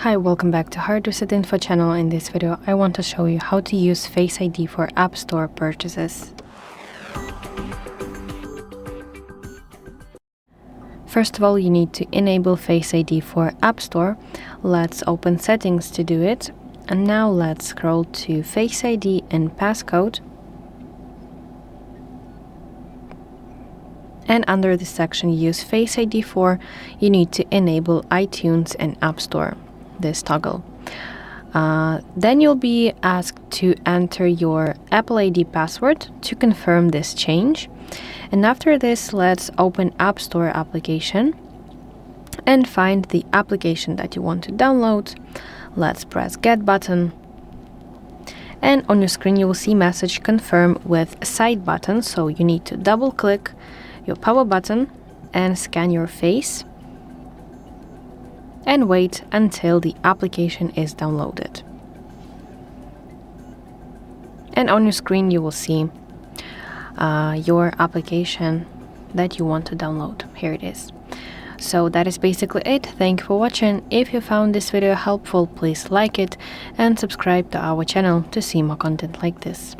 Hi, welcome back to HardReset.Info channel. In this video, I want to show you how to use Face ID for App Store purchases. First of all, you need to enable Face ID for App Store. Let's open Settings to do it. And now let's scroll to Face ID and Passcode. And under this section, use Face ID for, you need to enable iTunes and App Store, this toggle. Then you'll be asked to enter your Apple ID password to confirm this change. And after this, let's open App Store application and find the application that you want to download. Let's press Get button. And on your screen, you will see message confirm with a side button. So you need to double click your power button and scan your face and wait until the application is downloaded. And on your screen you will see your application that you want to download. Here it is. So that is basically it. Thank you for watching. If you found this video helpful, please like it and subscribe to our channel to see more content like this.